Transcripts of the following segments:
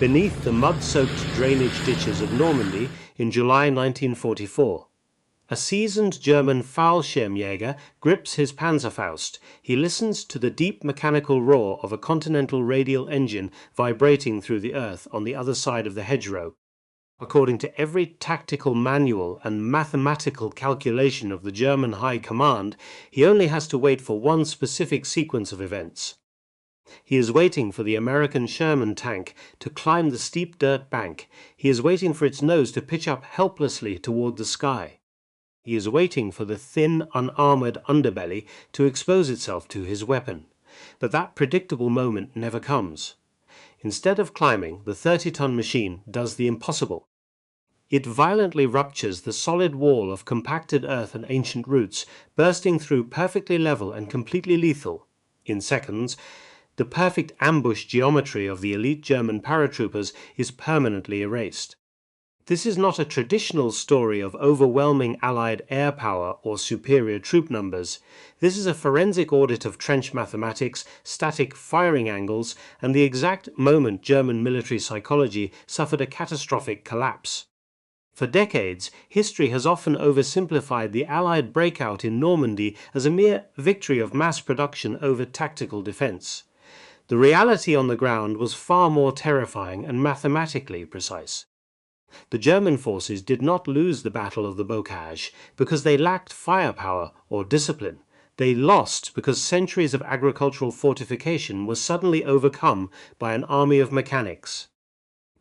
beneath the mud-soaked drainage ditches of Normandy in July 1944. A seasoned German Fallschirmjäger grips his Panzerfaust. He listens to the deep mechanical roar of a Continental radial engine vibrating through the earth on the other side of the hedgerow. According to every tactical manual and mathematical calculation of the German High Command, he only has to wait for one specific sequence of events. He is waiting for the American Sherman tank to climb the steep dirt bank. He is waiting for its nose to pitch up helplessly toward the sky. He is waiting for the thin, unarmored underbelly to expose itself to his weapon. But that predictable moment never comes. Instead of climbing, the 30-ton machine does the impossible. It violently ruptures the solid wall of compacted earth and ancient roots, bursting through perfectly level and completely lethal. In seconds, the perfect ambush geometry of the elite German paratroopers is permanently erased. This is not a traditional story of overwhelming Allied air power or superior troop numbers. This is a forensic audit of trench mathematics, static firing angles, and the exact moment German military psychology suffered a catastrophic collapse. For decades, history has often oversimplified the Allied breakout in Normandy as a mere victory of mass production over tactical defense. The reality on the ground was far more terrifying and mathematically precise. The German forces did not lose the Battle of the Bocage because they lacked firepower or discipline. They lost because centuries of agricultural fortification were suddenly overcome by an army of mechanics.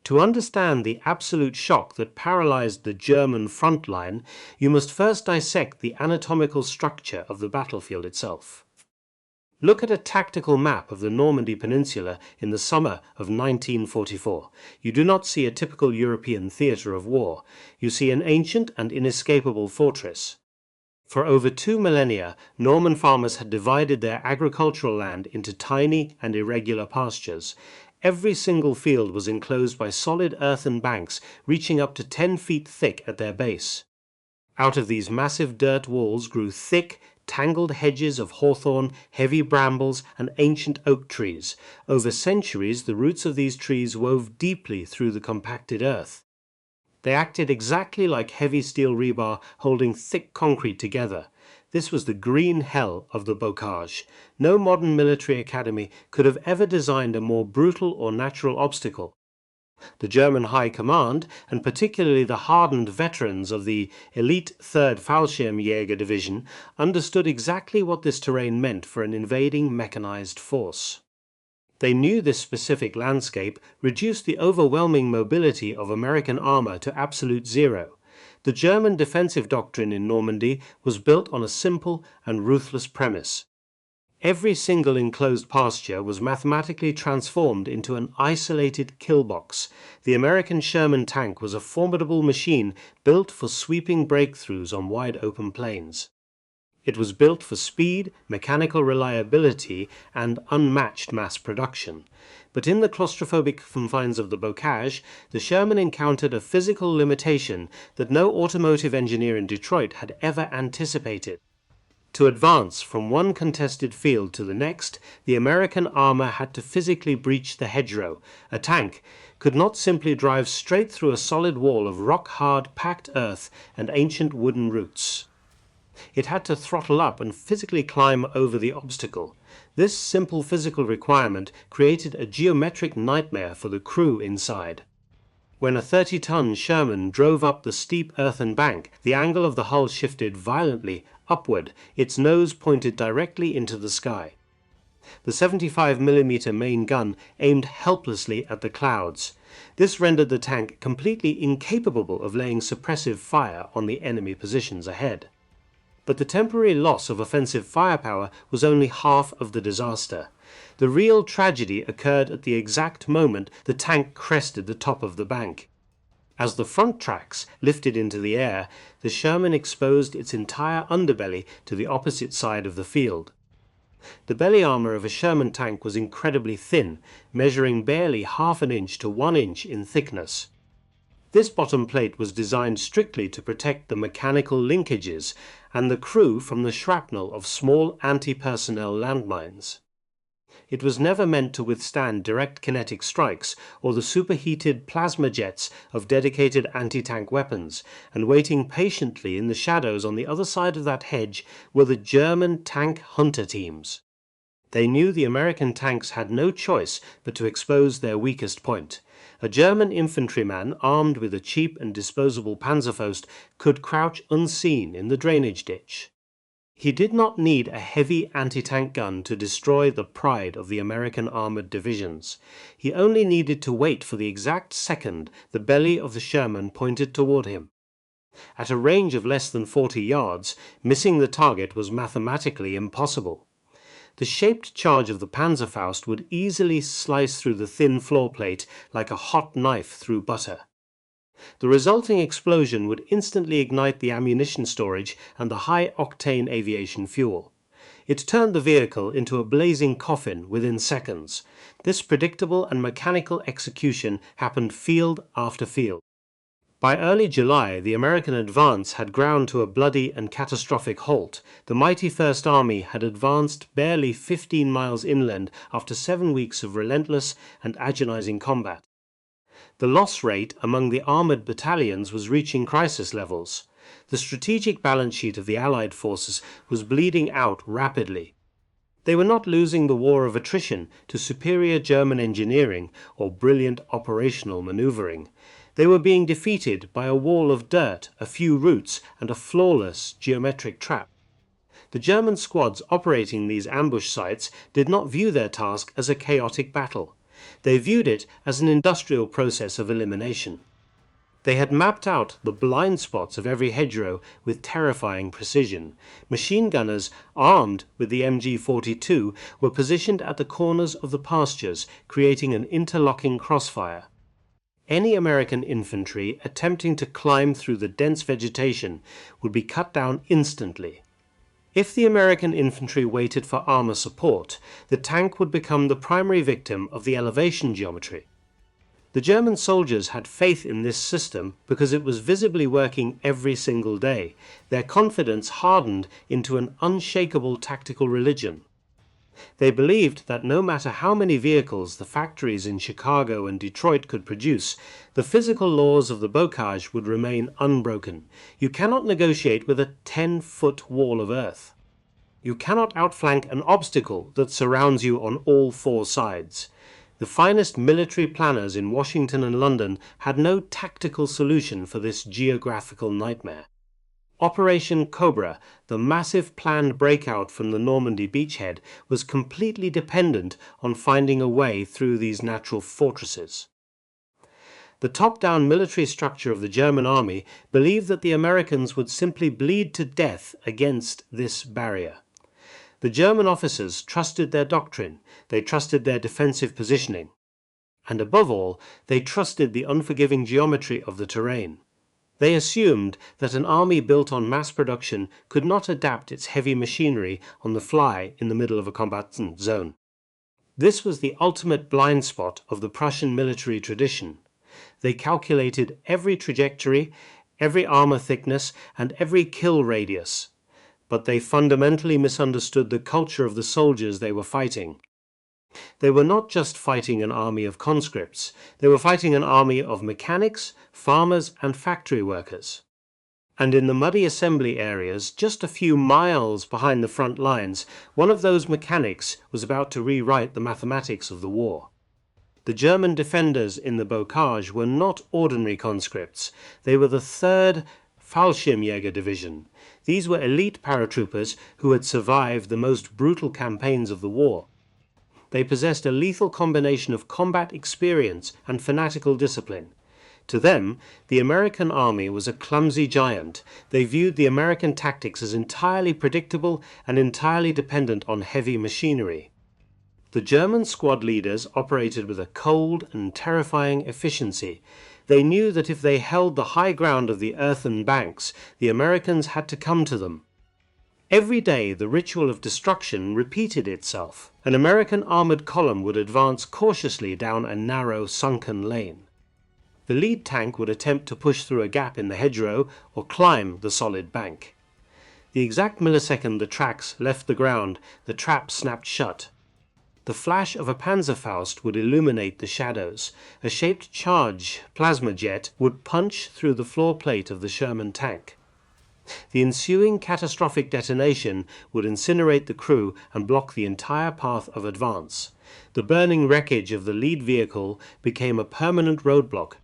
To understand the absolute shock that paralyzed the German front line, you must first dissect the anatomical structure of the battlefield itself. Look at a tactical map of the Normandy Peninsula in the summer of 1944. You do not see a typical European theatre of war. You see an ancient and inescapable fortress. For over 2 millennia, Norman farmers had divided their agricultural land into tiny and irregular pastures. Every single field was enclosed by solid earthen banks reaching up to 10 feet thick at their base. Out of these massive dirt walls grew thick, tangled hedges of hawthorn, heavy brambles, and ancient oak trees. Over centuries, the roots of these trees wove deeply through the compacted earth. They acted exactly like heavy steel rebar holding thick concrete together. This was the green hell of the Bocage. No modern military academy could have ever designed a more brutal or natural obstacle. The German High Command, and particularly the hardened veterans of the elite 3rd Fallschirmjäger Division, understood exactly what this terrain meant for an invading mechanized force. They knew this specific landscape reduced the overwhelming mobility of American armor to absolute zero. The German defensive doctrine in Normandy was built on a simple and ruthless premise. Every single enclosed pasture was mathematically transformed into an isolated killbox. The American Sherman tank was a formidable machine built for sweeping breakthroughs on wide open plains. It was built for speed, mechanical reliability, and unmatched mass production. But in the claustrophobic confines of the Bocage, the Sherman encountered a physical limitation that no automotive engineer in Detroit had ever anticipated. To advance from one contested field to the next, the American armor had to physically breach the hedgerow. A tank could not simply drive straight through a solid wall of rock-hard packed earth and ancient wooden roots. It had to throttle up and physically climb over the obstacle. This simple physical requirement created a geometric nightmare for the crew inside. When a 30-ton Sherman drove up the steep earthen bank, the angle of the hull shifted violently upward. Its nose pointed directly into the sky. The 75mm main gun aimed helplessly at the clouds. This rendered the tank completely incapable of laying suppressive fire on the enemy positions ahead. But the temporary loss of offensive firepower was only half of the disaster. The real tragedy occurred at the exact moment the tank crested the top of the bank. As the front tracks lifted into the air, the Sherman exposed its entire underbelly to the opposite side of the field. The belly armor of a Sherman tank was incredibly thin, measuring barely ½ inch to 1 inch in thickness. This bottom plate was designed strictly to protect the mechanical linkages and the crew from the shrapnel of small anti-personnel landmines. It was never meant to withstand direct kinetic strikes or the superheated plasma jets of dedicated anti-tank weapons, and waiting patiently in the shadows on the other side of that hedge were the German tank hunter teams. They knew the American tanks had no choice but to expose their weakest point. A German infantryman armed with a cheap and disposable Panzerfaust could crouch unseen in the drainage ditch. He did not need a heavy anti-tank gun to destroy the pride of the American armored divisions. He only needed to wait for the exact second the belly of the Sherman pointed toward him. At a range of less than 40 yards, missing the target was mathematically impossible. The shaped charge of the Panzerfaust would easily slice through the thin floor plate like a hot knife through butter. The resulting explosion would instantly ignite the ammunition storage and the high-octane aviation fuel. It turned the vehicle into a blazing coffin within seconds. This predictable and mechanical execution happened field after field. By early July, the American advance had ground to a bloody and catastrophic halt. The mighty First Army had advanced barely 15 miles inland after 7 weeks of relentless and agonizing combat. The loss rate among the armored battalions was reaching crisis levels. The strategic balance sheet of the Allied forces was bleeding out rapidly. They were not losing the war of attrition to superior German engineering or brilliant operational maneuvering. They were being defeated by a wall of dirt, a few roots, and a flawless geometric trap. The German squads operating these ambush sites did not view their task as a chaotic battle. They viewed it as an industrial process of elimination. They had mapped out the blind spots of every hedgerow with terrifying precision. Machine gunners, armed with the MG-42, were positioned at the corners of the pastures, creating an interlocking crossfire. Any American infantry attempting to climb through the dense vegetation would be cut down instantly. If the American infantry waited for armor support, the tank would become the primary victim of the elevation geometry. The German soldiers had faith in this system because it was visibly working every single day. Their confidence hardened into an unshakable tactical religion. They believed that no matter how many vehicles the factories in Chicago and Detroit could produce, the physical laws of the Bocage would remain unbroken. You cannot negotiate with a 10-foot wall of earth. You cannot outflank an obstacle that surrounds you on all 4 sides. The finest military planners in Washington and London had no tactical solution for this geographical nightmare. Operation Cobra, the massive planned breakout from the Normandy beachhead, was completely dependent on finding a way through these natural fortresses. The top-down military structure of the German army believed that the Americans would simply bleed to death against this barrier. The German officers trusted their doctrine, they trusted their defensive positioning, and above all, they trusted the unforgiving geometry of the terrain. They assumed that an army built on mass production could not adapt its heavy machinery on the fly in the middle of a combatant zone. This was the ultimate blind spot of the Prussian military tradition. They calculated every trajectory, every armor thickness, and every kill radius, but they fundamentally misunderstood the culture of the soldiers they were fighting. They were not just fighting an army of conscripts, they were fighting an army of mechanics, farmers, and factory workers. And in the muddy assembly areas, just a few miles behind the front lines, one of those mechanics was about to rewrite the mathematics of the war. The German defenders in the Bocage were not ordinary conscripts, they were the 3rd Fallschirmjäger Division. These were elite paratroopers who had survived the most brutal campaigns of the war. They possessed a lethal combination of combat experience and fanatical discipline. To them, the American army was a clumsy giant. They viewed the American tactics as entirely predictable and entirely dependent on heavy machinery. The German squad leaders operated with a cold and terrifying efficiency. They knew that if they held the high ground of the earthen banks, the Americans had to come to them. Every day the ritual of destruction repeated itself. An American armored column would advance cautiously down a narrow, sunken lane. The lead tank would attempt to push through a gap in the hedgerow or climb the solid bank. The exact millisecond the tracks left the ground, the trap snapped shut. The flash of a Panzerfaust would illuminate the shadows. A shaped charge plasma jet would punch through the floor plate of the Sherman tank. The ensuing catastrophic detonation would incinerate the crew and block the entire path of advance. The burning wreckage of the lead vehicle became a permanent roadblock.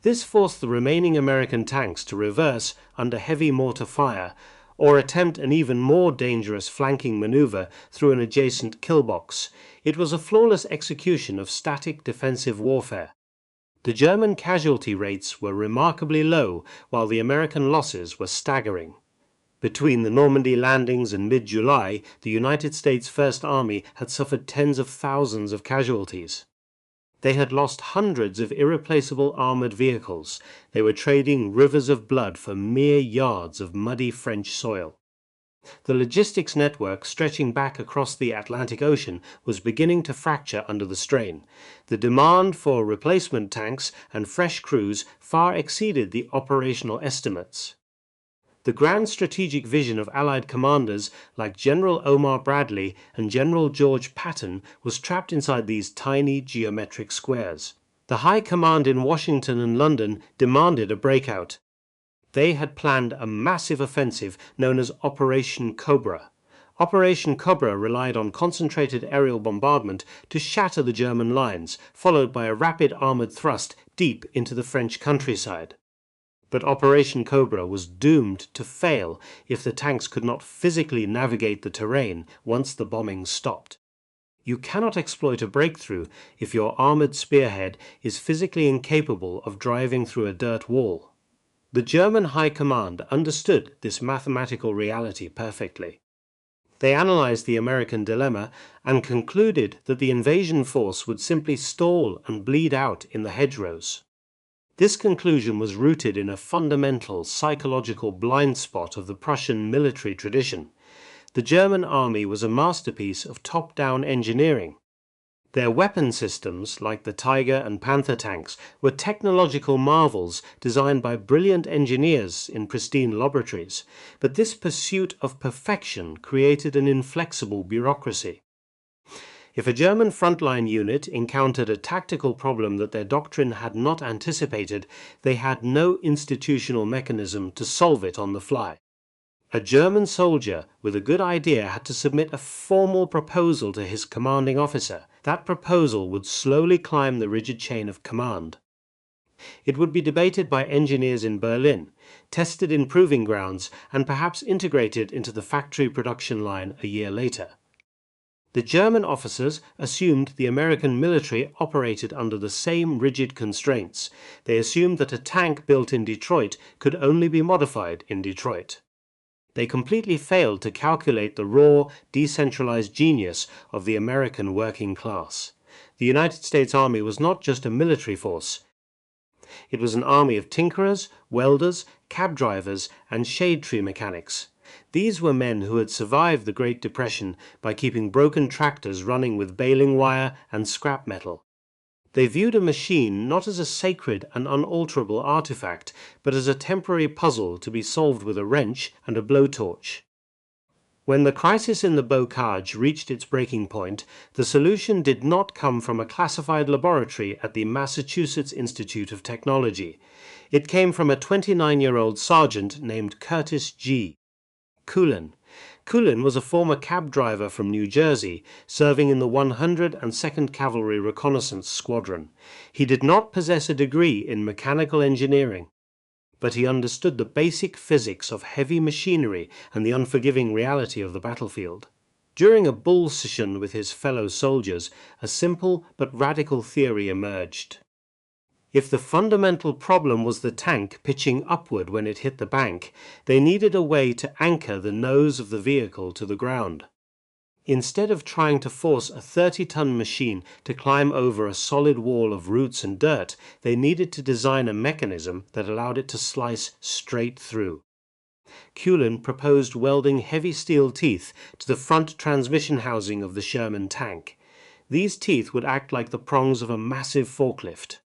This forced the remaining American tanks to reverse under heavy mortar fire, or attempt an even more dangerous flanking maneuver through an adjacent killbox. It was a flawless execution of static defensive warfare. The German casualty rates were remarkably low, while the American losses were staggering. Between the Normandy landings and mid-July, the United States First Army had suffered tens of thousands of casualties. They had lost hundreds of irreplaceable armored vehicles. They were trading rivers of blood for mere yards of muddy French soil. The logistics network stretching back across the Atlantic Ocean was beginning to fracture under the strain. The demand for replacement tanks and fresh crews far exceeded the operational estimates. The grand strategic vision of Allied commanders like General Omar Bradley and General George Patton was trapped inside these tiny geometric squares. The high command in Washington and London demanded a breakout. They had planned a massive offensive known as Operation Cobra. Operation Cobra relied on concentrated aerial bombardment to shatter the German lines, followed by a rapid armored thrust deep into the French countryside. But Operation Cobra was doomed to fail if the tanks could not physically navigate the terrain once the bombing stopped. You cannot exploit a breakthrough if your armored spearhead is physically incapable of driving through a dirt wall. The German High Command understood this mathematical reality perfectly. They analyzed the American dilemma and concluded that the invasion force would simply stall and bleed out in the hedgerows. This conclusion was rooted in a fundamental psychological blind spot of the Prussian military tradition. The German army was a masterpiece of top-down engineering. Their weapon systems, like the Tiger and Panther tanks, were technological marvels designed by brilliant engineers in pristine laboratories, but this pursuit of perfection created an inflexible bureaucracy. If a German frontline unit encountered a tactical problem that their doctrine had not anticipated, they had no institutional mechanism to solve it on the fly. A German soldier with a good idea had to submit a formal proposal to his commanding officer. That proposal would slowly climb the rigid chain of command. It would be debated by engineers in Berlin, tested in proving grounds, and perhaps integrated into the factory production line a year later. The German officers assumed the American military operated under the same rigid constraints. They assumed that a tank built in Detroit could only be modified in Detroit. They completely failed to calculate the raw, decentralized genius of the American working class. The United States Army was not just a military force. It was an army of tinkerers, welders, cab drivers, and shade tree mechanics. These were men who had survived the Great Depression by keeping broken tractors running with baling wire and scrap metal. They viewed a machine not as a sacred and unalterable artifact, but as a temporary puzzle to be solved with a wrench and a blowtorch. When the crisis in the Bocage reached its breaking point, the solution did not come from a classified laboratory at the Massachusetts Institute of Technology. It came from a 29-year-old sergeant named Curtis G. Cullen. Cullen was a former cab driver from New Jersey, serving in the 102nd Cavalry Reconnaissance Squadron. He did not possess a degree in mechanical engineering, but he understood the basic physics of heavy machinery and the unforgiving reality of the battlefield. During a bull session with his fellow soldiers, a simple but radical theory emerged. If the fundamental problem was the tank pitching upward when it hit the bank, they needed a way to anchor the nose of the vehicle to the ground. Instead of trying to force a 30-ton machine to climb over a solid wall of roots and dirt, they needed to design a mechanism that allowed it to slice straight through. Cullen proposed welding heavy steel teeth to the front transmission housing of the Sherman tank. These teeth would act like the prongs of a massive forklift.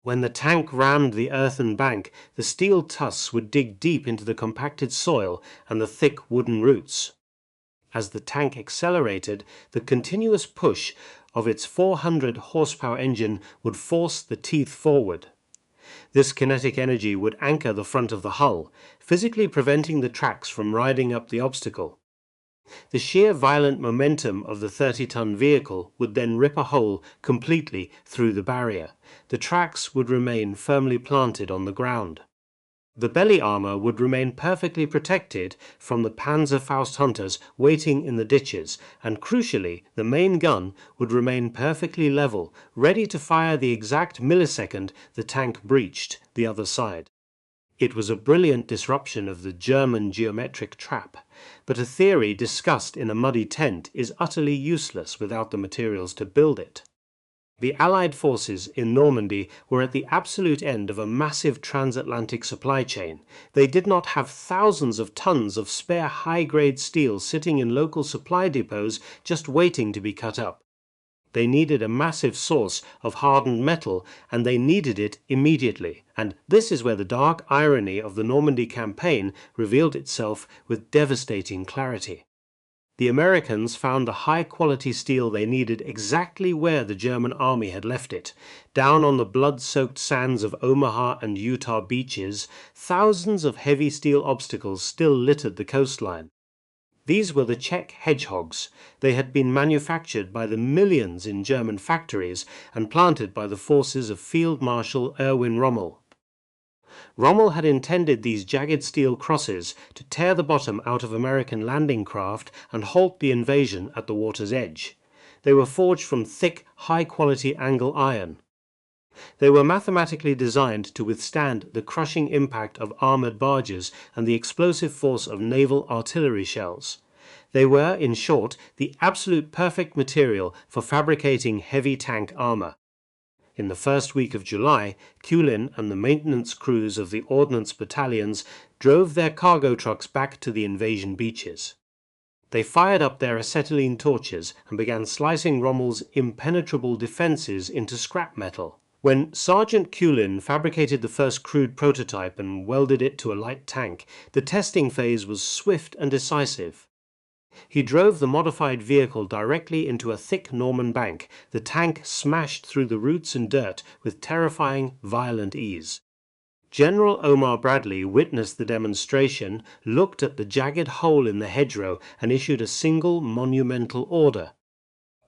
When the tank rammed the earthen bank, the steel tusks would dig deep into the compacted soil and the thick wooden roots. As the tank accelerated, the continuous push of its 400 horsepower engine would force the teeth forward. This kinetic energy would anchor the front of the hull, physically preventing the tracks from riding up the obstacle. The sheer violent momentum of the 30-ton vehicle would then rip a hole completely through the barrier. The tracks would remain firmly planted on the ground. The belly armor would remain perfectly protected from the Panzerfaust hunters waiting in the ditches, and crucially, the main gun would remain perfectly level, ready to fire the exact millisecond the tank breached the other side. It was a brilliant disruption of the German geometric trap, but a theory discussed in a muddy tent is utterly useless without the materials to build it. The Allied forces in Normandy were at the absolute end of a massive transatlantic supply chain. They did not have thousands of tons of spare high-grade steel sitting in local supply depots just waiting to be cut up. They needed a massive source of hardened metal, and they needed it immediately. And this is where the dark irony of the Normandy campaign revealed itself with devastating clarity. The Americans found the high-quality steel they needed exactly where the German army had left it. Down on the blood-soaked sands of Omaha and Utah beaches, thousands of heavy steel obstacles still littered the coastline. These were the Czech hedgehogs. They had been manufactured by the millions in German factories and planted by the forces of Field Marshal Erwin Rommel. Rommel had intended these jagged steel crosses to tear the bottom out of American landing craft and halt the invasion at the water's edge. They were forged from thick, high-quality angle iron. They were mathematically designed to withstand the crushing impact of armored barges and the explosive force of naval artillery shells. They were, in short, the absolute perfect material for fabricating heavy tank armor. In the first week of July, Kulin and the maintenance crews of the Ordnance Battalions drove their cargo trucks back to the invasion beaches. They fired up their acetylene torches and began slicing Rommel's impenetrable defenses into scrap metal. When Sergeant Kulin fabricated the first crude prototype and welded it to a light tank, the testing phase was swift and decisive. He drove the modified vehicle directly into a thick Norman bank. The tank smashed through the roots and dirt with terrifying, violent ease. General Omar Bradley witnessed the demonstration, looked at the jagged hole in the hedgerow, and issued a single monumental order.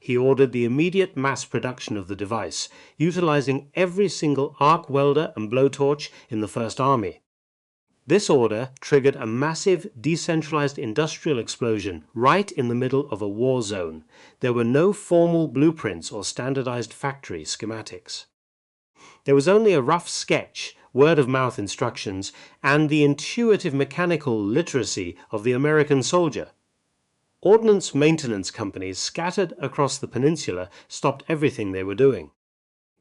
He ordered the immediate mass production of the device, utilizing every single arc welder and blowtorch in the First Army. This order triggered a massive decentralized industrial explosion right in the middle of a war zone. There were no formal blueprints or standardized factory schematics. There was only a rough sketch, word-of-mouth instructions, and the intuitive mechanical literacy of the American soldier. Ordnance maintenance companies scattered across the peninsula stopped everything they were doing.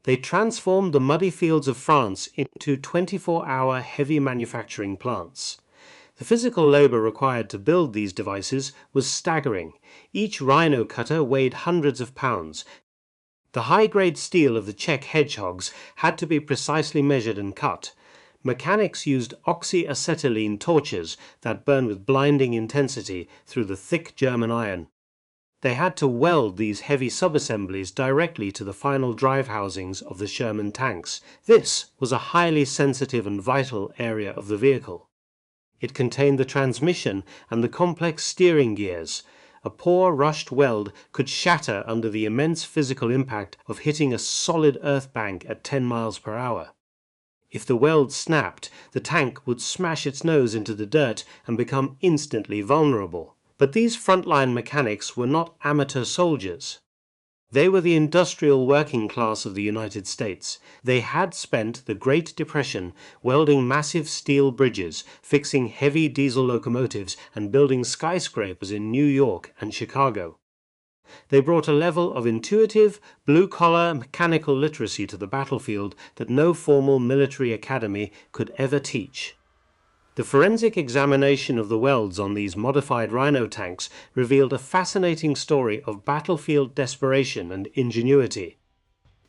They transformed the muddy fields of France into 24-hour heavy manufacturing plants. The physical labor required to build these devices was staggering. Each Rhino cutter weighed hundreds of pounds. The high-grade steel of the Czech hedgehogs had to be precisely measured and cut. Mechanics used oxyacetylene torches that burn with blinding intensity through the thick German iron. They had to weld these heavy subassemblies directly to the final drive housings of the Sherman tanks. This was a highly sensitive and vital area of the vehicle. It contained the transmission and the complex steering gears. A poor rushed weld could shatter under the immense physical impact of hitting a solid earth bank at 10 miles per hour. If the weld snapped, the tank would smash its nose into the dirt and become instantly vulnerable. But these frontline mechanics were not amateur soldiers. They were the industrial working class of the United States. They had spent the Great Depression welding massive steel bridges, fixing heavy diesel locomotives, and building skyscrapers in New York and Chicago. They brought a level of intuitive, blue-collar mechanical literacy to the battlefield that no formal military academy could ever teach. The forensic examination of the welds on these modified Rhino tanks revealed a fascinating story of battlefield desperation and ingenuity.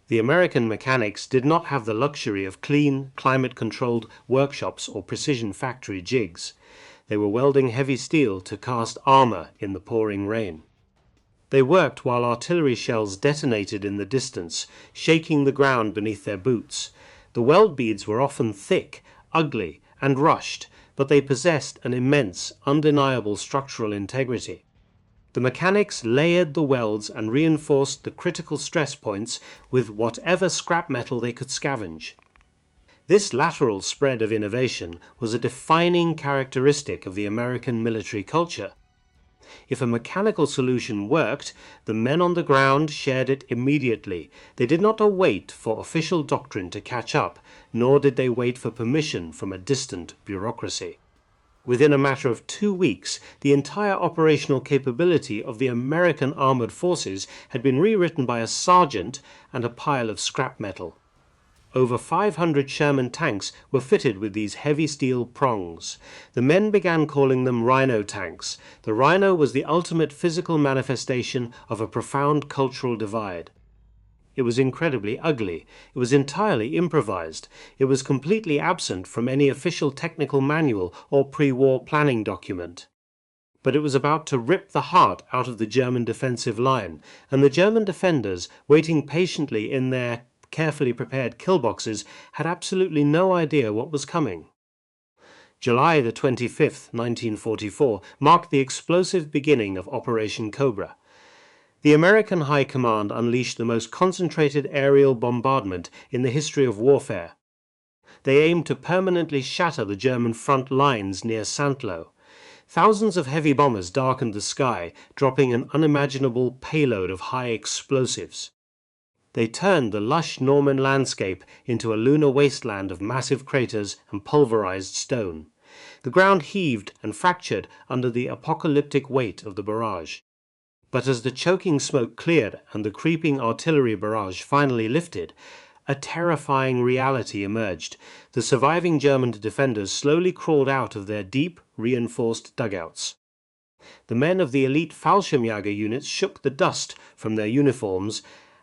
The American mechanics did not have the luxury of clean, climate-controlled workshops or precision factory jigs. They were welding heavy steel to cast armor in the pouring rain. They worked while artillery shells detonated in the distance, shaking the ground beneath their boots. The weld beads were often thick, ugly, and rushed, but they possessed an immense, undeniable structural integrity. The mechanics layered the welds and reinforced the critical stress points with whatever scrap metal they could scavenge. This lateral spread of innovation was a defining characteristic of the American military culture. If a mechanical solution worked, the men on the ground shared it immediately. They did not await for official doctrine to catch up, nor did they wait for permission from a distant bureaucracy. Within a matter of 2 weeks, the entire operational capability of the American armored forces had been rewritten by a sergeant and a pile of scrap metal. Over 500 Sherman tanks were fitted with these heavy steel prongs. The men began calling them Rhino tanks. The Rhino was the ultimate physical manifestation of a profound cultural divide. It was incredibly ugly. It was entirely improvised. It was completely absent from any official technical manual or pre-war planning document. But it was about to rip the heart out of the German defensive line, and the German defenders, waiting patiently in their carefully prepared killboxes, had absolutely no idea what was coming. July the 25th, 1944, marked the explosive beginning of Operation Cobra. The American High Command unleashed the most concentrated aerial bombardment in the history of warfare. They aimed to permanently shatter the German front lines near Saint-Lô. Thousands of heavy bombers darkened the sky, dropping an unimaginable payload of high explosives. They turned the lush Norman landscape into a lunar wasteland of massive craters and pulverized stone. The ground heaved and fractured under the apocalyptic weight of the barrage. But as the choking smoke cleared and the creeping artillery barrage finally lifted, a terrifying reality emerged. The surviving German defenders slowly crawled out of their deep, reinforced dugouts. The men of the elite Fallschirmjäger units shook the dust from their uniforms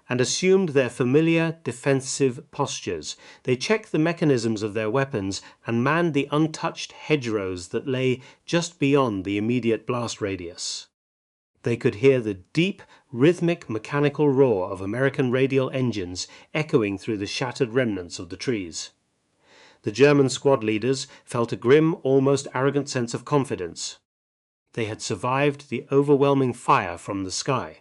and assumed their familiar defensive postures. They checked the mechanisms of their weapons and manned the untouched hedgerows that lay just beyond the immediate blast radius. They could hear the deep, rhythmic mechanical roar of American radial engines echoing through the shattered remnants of the trees. The German squad leaders felt a grim, almost arrogant sense of confidence. They had survived the overwhelming fire from the sky.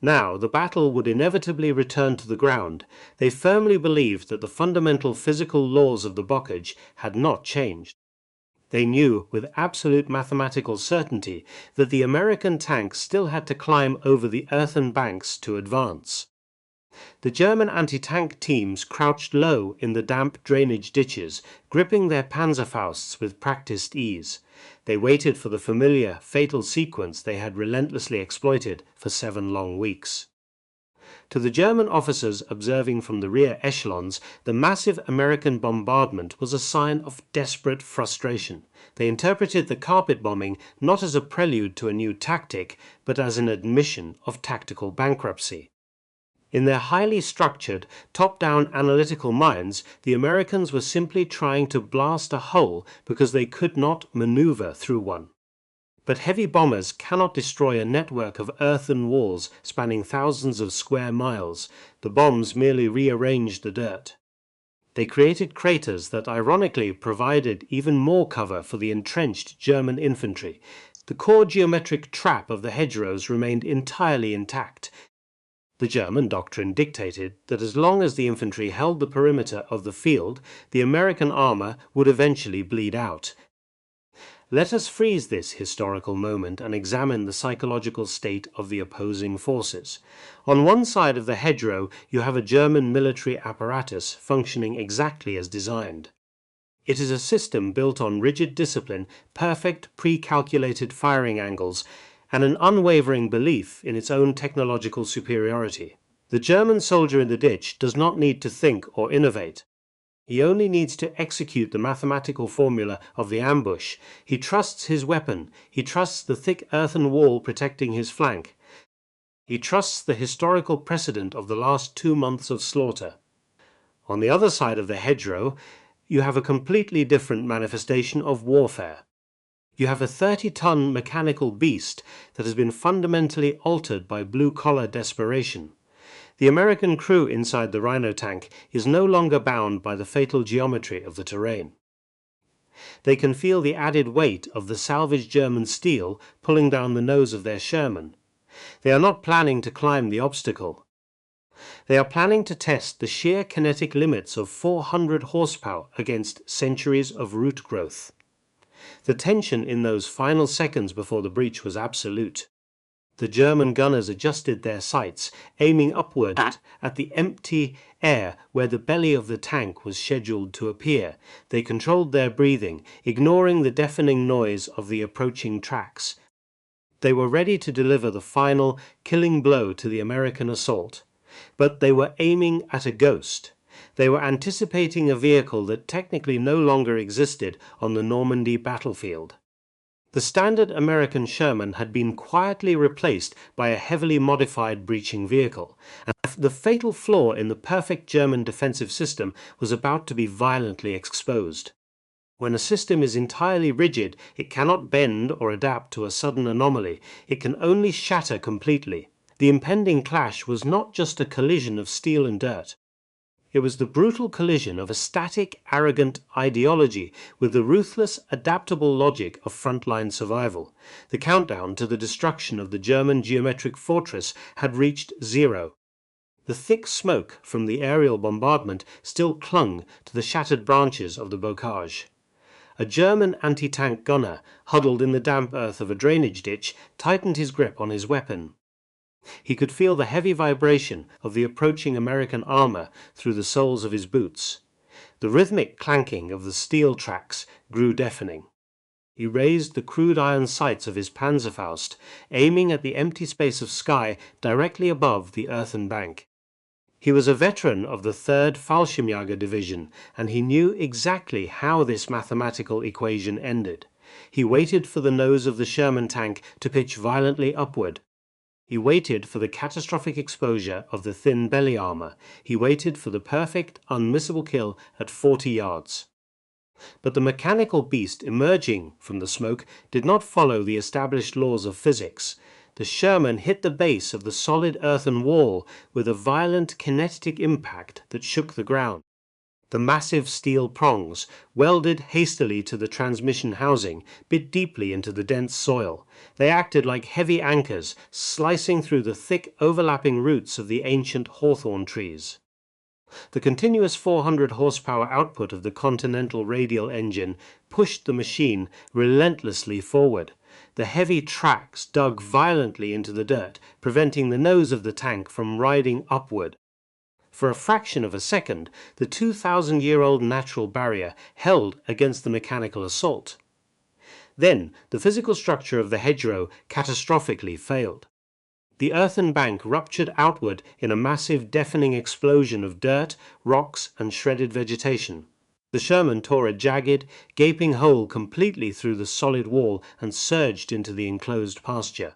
Now the battle would inevitably return to the ground. They firmly believed that the fundamental physical laws of the Bocage had not changed. They knew with absolute mathematical certainty that the American tanks still had to climb over the earthen banks to advance. The German anti-tank teams crouched low in the damp drainage ditches, gripping their Panzerfausts with practiced ease. They waited for the familiar, fatal sequence they had relentlessly exploited for 7 long weeks. To the German officers observing from the rear echelons, the massive American bombardment was a sign of desperate frustration. They interpreted the carpet bombing not as a prelude to a new tactic, but as an admission of tactical bankruptcy. In their highly structured, top-down analytical minds, the Americans were simply trying to blast a hole because they could not maneuver through one. But heavy bombers cannot destroy a network of earthen walls spanning thousands of square miles. The bombs merely rearranged the dirt. They created craters that ironically provided even more cover for the entrenched German infantry. The core geometric trap of the hedgerows remained entirely intact. The German doctrine dictated that as long as the infantry held the perimeter of the field, the American armor would eventually bleed out. Let us freeze this historical moment and examine the psychological state of the opposing forces. On one side of the hedgerow, you have a German military apparatus functioning exactly as designed. It is a system built on rigid discipline, perfect pre-calculated firing angles, and an unwavering belief in its own technological superiority. The German soldier in the ditch does not need to think or innovate. He only needs to execute the mathematical formula of the ambush. He trusts his weapon. He trusts the thick earthen wall protecting his flank. He trusts the historical precedent of the last 2 months of slaughter. On the other side of the hedgerow, you have a completely different manifestation of warfare. You have a 30-ton mechanical beast that has been fundamentally altered by blue-collar desperation. The American crew inside the Rhino tank is no longer bound by the fatal geometry of the terrain. They can feel the added weight of the salvaged German steel pulling down the nose of their Sherman. They are not planning to climb the obstacle. They are planning to test the sheer kinetic limits of 400 horsepower against centuries of root growth. The tension in those final seconds before the breach was absolute. The German gunners adjusted their sights, aiming upward at the empty air where the belly of the tank was scheduled to appear. They controlled their breathing, ignoring the deafening noise of the approaching tracks. They were ready to deliver the final, killing blow to the American assault. But they were aiming at a ghost. They were anticipating a vehicle that technically no longer existed on the Normandy battlefield. The standard American Sherman had been quietly replaced by a heavily modified breaching vehicle, and the fatal flaw in the perfect German defensive system was about to be violently exposed. When a system is entirely rigid, it cannot bend or adapt to a sudden anomaly. It can only shatter completely. The impending clash was not just a collision of steel and dirt. It was the brutal collision of a static, arrogant ideology with the ruthless, adaptable logic of frontline survival. The countdown to the destruction of the German geometric fortress had reached zero. The thick smoke from the aerial bombardment still clung to the shattered branches of the Bocage. A German anti-tank gunner, huddled in the damp earth of a drainage ditch, tightened his grip on his weapon. He could feel the heavy vibration of the approaching American armor through the soles of his boots. The rhythmic clanking of the steel tracks grew deafening. He raised the crude iron sights of his Panzerfaust, aiming at the empty space of sky directly above the earthen bank. He was a veteran of the 3rd Fallschirmjäger Division, and he knew exactly how this mathematical equation ended. He waited for the nose of the Sherman tank to pitch violently upward. He waited for the catastrophic exposure of the thin belly armor. He waited for the perfect, unmissable kill at 40 yards. But the mechanical beast emerging from the smoke did not follow the established laws of physics. The Sherman hit the base of the solid earthen wall with a violent kinetic impact that shook the ground. The massive steel prongs, welded hastily to the transmission housing, bit deeply into the dense soil. They acted like heavy anchors, slicing through the thick, overlapping roots of the ancient hawthorn trees. The continuous 400 horsepower output of the Continental radial engine pushed the machine relentlessly forward. The heavy tracks dug violently into the dirt, preventing the nose of the tank from riding upward. For a fraction of a second, the 2,000-year-old natural barrier held against the mechanical assault. Then, the physical structure of the hedgerow catastrophically failed. The earthen bank ruptured outward in a massive, deafening explosion of dirt, rocks, and shredded vegetation. The Sherman tore a jagged, gaping hole completely through the solid wall and surged into the enclosed pasture.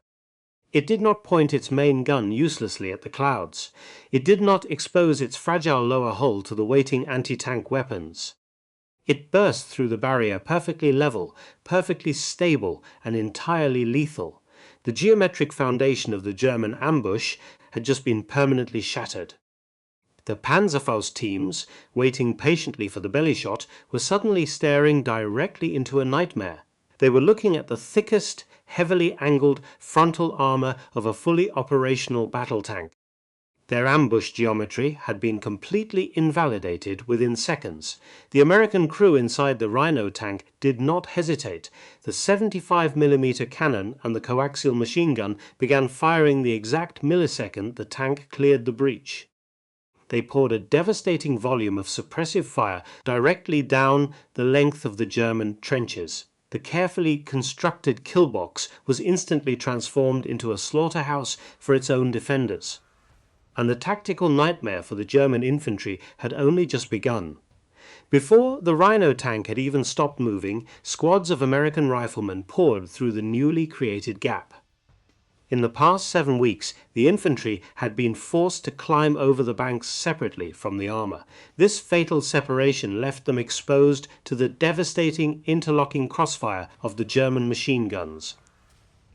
It did not point its main gun uselessly at the clouds. It did not expose its fragile lower hull to the waiting anti-tank weapons. It burst through the barrier perfectly level, perfectly stable, and entirely lethal. The geometric foundation of the German ambush had just been permanently shattered. The Panzerfaust teams, waiting patiently for the belly shot, were suddenly staring directly into a nightmare. They were looking at the thickest, heavily angled frontal armor of a fully operational battle tank. Their ambush geometry had been completely invalidated within seconds. The American crew inside the Rhino tank did not hesitate. The 75mm cannon and the coaxial machine gun began firing the exact millisecond the tank cleared the breach. They poured a devastating volume of suppressive fire directly down the length of the German trenches. The carefully constructed killbox was instantly transformed into a slaughterhouse for its own defenders. And the tactical nightmare for the German infantry had only just begun. Before the Rhino tank had even stopped moving, squads of American riflemen poured through the newly created gap. In the past 7 weeks, the infantry had been forced to climb over the banks separately from the armor. This fatal separation left them exposed to the devastating interlocking crossfire of the German machine guns.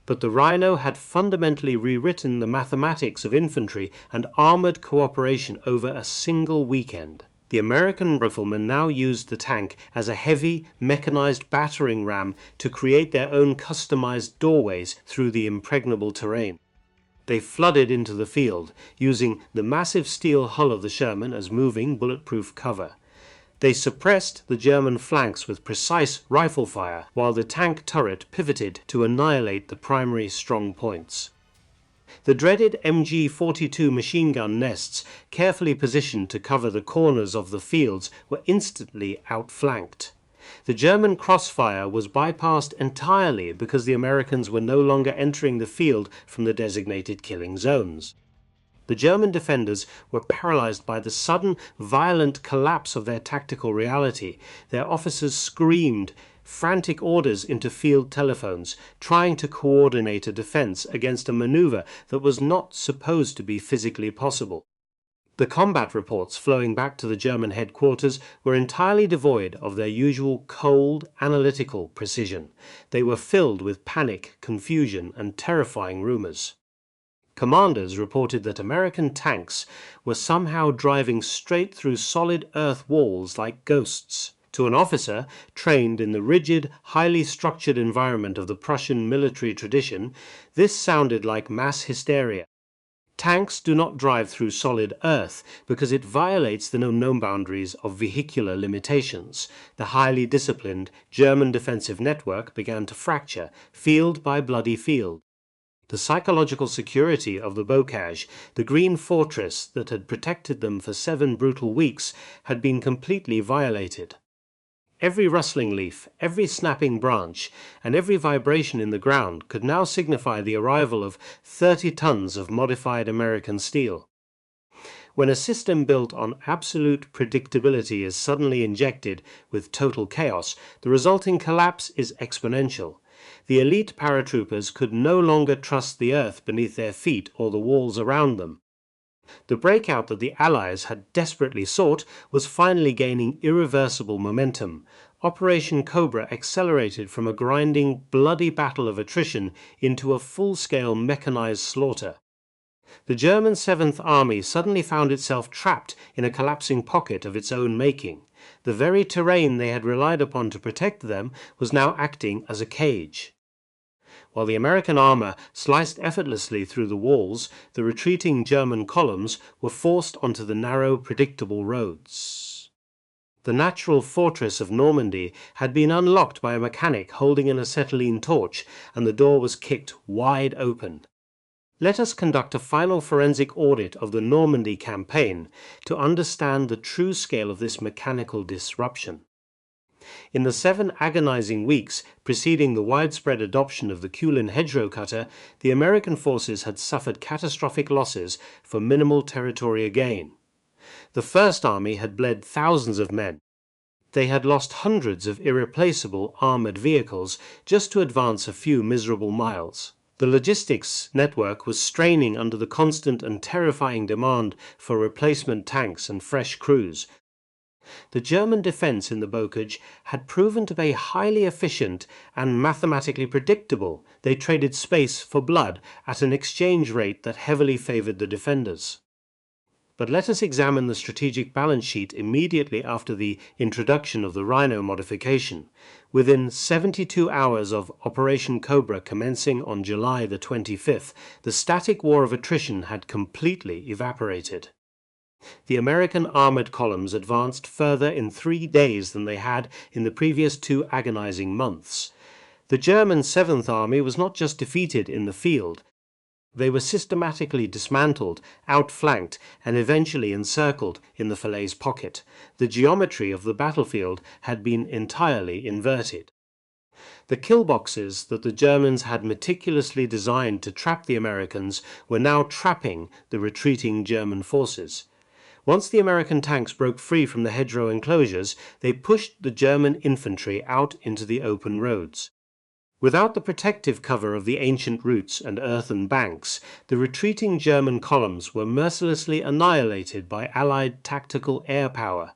But the Rhino had fundamentally rewritten the mathematics of infantry and armored cooperation over a single weekend. The American riflemen now used the tank as a heavy, mechanized battering ram to create their own customized doorways through the impregnable terrain. They flooded into the field, using the massive steel hull of the Sherman as moving, bulletproof cover. They suppressed the German flanks with precise rifle fire, while the tank turret pivoted to annihilate the primary strong points. The dreaded MG-42 machine gun nests, carefully positioned to cover the corners of the fields, were instantly outflanked. The German crossfire was bypassed entirely because the Americans were no longer entering the field from the designated killing zones. The German defenders were paralyzed by the sudden, violent collapse of their tactical reality. Their officers screamed frantic orders into field telephones, trying to coordinate a defense against a maneuver that was not supposed to be physically possible. The combat reports flowing back to the German headquarters were entirely devoid of their usual cold, analytical precision. They were filled with panic, confusion, and terrifying rumors. Commanders reported that American tanks were somehow driving straight through solid earth walls like ghosts. To an officer trained in the rigid, highly structured environment of the Prussian military tradition, this sounded like mass hysteria. Tanks do not drive through solid earth because it violates the known boundaries of vehicular limitations. The highly disciplined German defensive network began to fracture, field by bloody field. The psychological security of the Bocage, the green fortress that had protected them for 7 brutal weeks, had been completely violated. Every rustling leaf, every snapping branch, and every vibration in the ground could now signify the arrival of 30 tons of modified American steel. When a system built on absolute predictability is suddenly injected with total chaos, the resulting collapse is exponential. The elite paratroopers could no longer trust the earth beneath their feet or the walls around them. The breakout that the Allies had desperately sought was finally gaining irreversible momentum. Operation Cobra accelerated from a grinding, bloody battle of attrition into a full-scale mechanized slaughter. The German 7th Army suddenly found itself trapped in a collapsing pocket of its own making. The very terrain they had relied upon to protect them was now acting as a cage. While the American armor sliced effortlessly through the walls, the retreating German columns were forced onto the narrow, predictable roads. The natural fortress of Normandy had been unlocked by a mechanic holding an acetylene torch, and the door was kicked wide open. Let us conduct a final forensic audit of the Normandy campaign to understand the true scale of this mechanical disruption. In the 7 agonizing weeks preceding the widespread adoption of the Hedgerow Cutter, the American forces had suffered catastrophic losses for minimal territorial gain. The First Army had bled thousands of men. They had lost hundreds of irreplaceable armored vehicles just to advance a few miserable miles. The logistics network was straining under the constant and terrifying demand for replacement tanks and fresh crews. The German defense in the Bocage had proven to be highly efficient and mathematically predictable. They traded space for blood at an exchange rate that heavily favored the defenders. But let us examine the strategic balance sheet immediately after the introduction of the Rhino modification. Within 72 hours of Operation Cobra commencing on July the 25th, the static war of attrition had completely evaporated. The American armored columns advanced further in 3 days than they had in the previous 2 agonizing months. The German 7th Army was not just defeated in the field. They were systematically dismantled, outflanked, and eventually encircled in the Falaise pocket. The geometry of the battlefield had been entirely inverted. The killboxes that the Germans had meticulously designed to trap the Americans were now trapping the retreating German forces. Once the American tanks broke free from the hedgerow enclosures, they pushed the German infantry out into the open roads. Without the protective cover of the ancient routes and earthen banks, the retreating German columns were mercilessly annihilated by Allied tactical air power.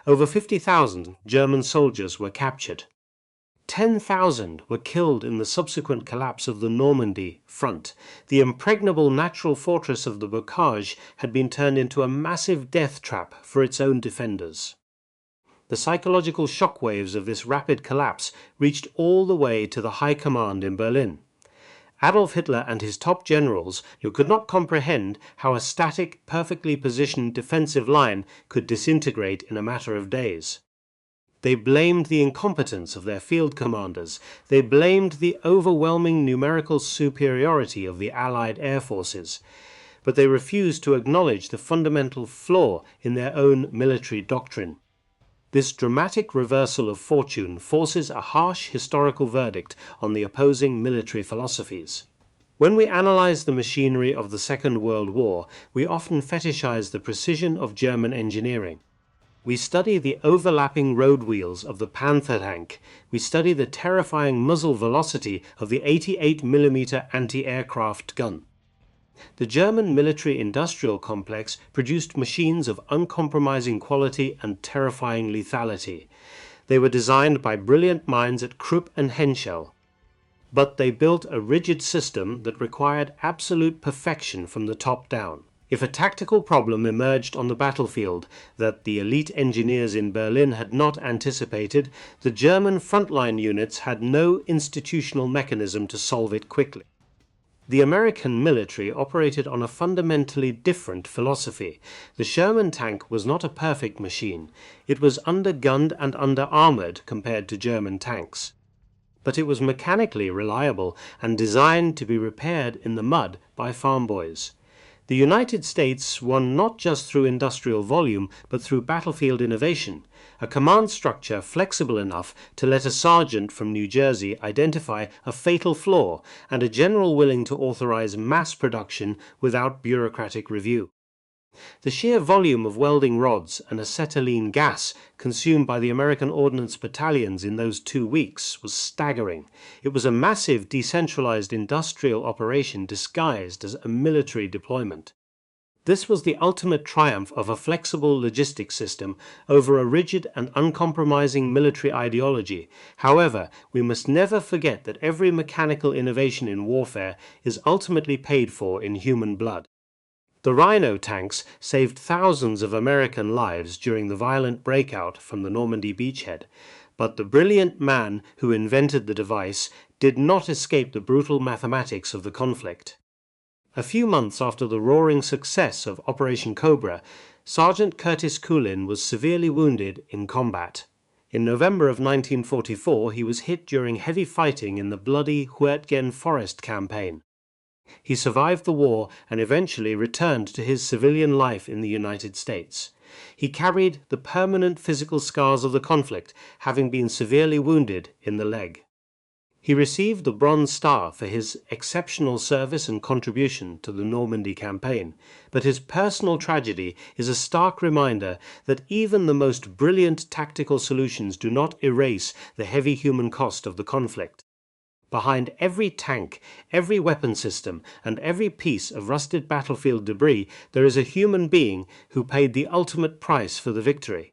Over 50,000 German soldiers were captured. 10,000 were killed in the subsequent collapse of the Normandy front. The impregnable natural fortress of the Bocage had been turned into a massive death trap for its own defenders. The psychological shockwaves of this rapid collapse reached all the way to the high command in Berlin. Adolf Hitler and his top generals could not comprehend how a static, perfectly positioned defensive line could disintegrate in a matter of days. They blamed the incompetence of their field commanders. They blamed the overwhelming numerical superiority of the Allied air forces. But they refused to acknowledge the fundamental flaw in their own military doctrine. This dramatic reversal of fortune forces a harsh historical verdict on the opposing military philosophies. When we analyze the machinery of the Second World War, we often fetishize the precision of German engineering. We study the overlapping road wheels of the Panther tank. We study the terrifying muzzle velocity of the 88mm anti-aircraft gun. The German military-industrial complex produced machines of uncompromising quality and terrifying lethality. They were designed by brilliant minds at Krupp and Henschel. But they built a rigid system that required absolute perfection from the top down. If a tactical problem emerged on the battlefield that the elite engineers in Berlin had not anticipated, the German frontline units had no institutional mechanism to solve it quickly. The American military operated on a fundamentally different philosophy. The Sherman tank was not a perfect machine. It was undergunned and under-armored compared to German tanks. But it was mechanically reliable and designed to be repaired in the mud by farm boys. The United States won not just through industrial volume, but through battlefield innovation, a command structure flexible enough to let a sergeant from New Jersey identify a fatal flaw, and a general willing to authorize mass production without bureaucratic review. The sheer volume of welding rods and acetylene gas consumed by the American Ordnance Battalions in those 2 weeks was staggering. It was a massive decentralized industrial operation disguised as a military deployment. This was the ultimate triumph of a flexible logistics system over a rigid and uncompromising military ideology. However, we must never forget that every mechanical innovation in warfare is ultimately paid for in human blood. The Rhino tanks saved thousands of American lives during the violent breakout from the Normandy beachhead, but the brilliant man who invented the device did not escape the brutal mathematics of the conflict. A few months after the roaring success of Operation Cobra, Sergeant Curtis Coolin was severely wounded in combat. In November of 1944, he was hit during heavy fighting in the bloody Huertgen Forest campaign. He survived the war and eventually returned to his civilian life in the United States. He carried the permanent physical scars of the conflict, having been severely wounded in the leg. He received the Bronze Star for his exceptional service and contribution to the Normandy campaign, but his personal tragedy is a stark reminder that even the most brilliant tactical solutions do not erase the heavy human cost of the conflict. Behind every tank, every weapon system, and every piece of rusted battlefield debris, there is a human being who paid the ultimate price for the victory.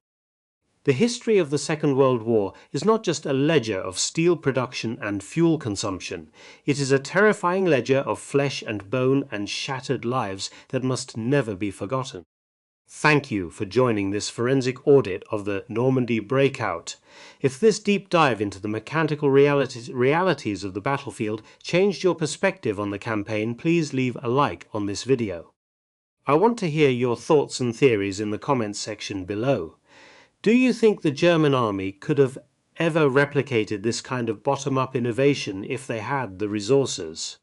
The history of the Second World War is not just a ledger of steel production and fuel consumption. It is a terrifying ledger of flesh and bone and shattered lives that must never be forgotten. Thank you for joining this forensic audit of the Normandy breakout. If this deep dive into the mechanical realities of the battlefield changed your perspective on the campaign, please leave a like on this video. I want to hear your thoughts and theories in the comments section below. Do you think the German army could have ever replicated this kind of bottom-up innovation if they had the resources?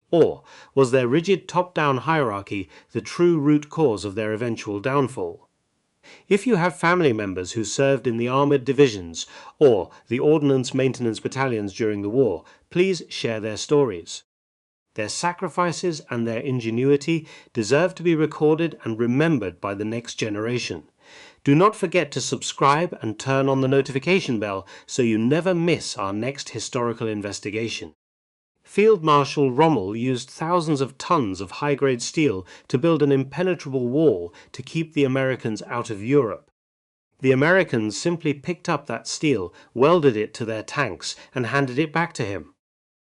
Or was their rigid top-down hierarchy the true root cause of their eventual downfall? If you have family members who served in the armoured divisions or the Ordnance Maintenance Battalions during the war, please share their stories. Their sacrifices and their ingenuity deserve to be recorded and remembered by the next generation. Do not forget to subscribe and turn on the notification bell so you never miss our next historical investigation. Field Marshal Rommel used thousands of tons of high-grade steel to build an impenetrable wall to keep the Americans out of Europe. The Americans simply picked up that steel, welded it to their tanks, and handed it back to him.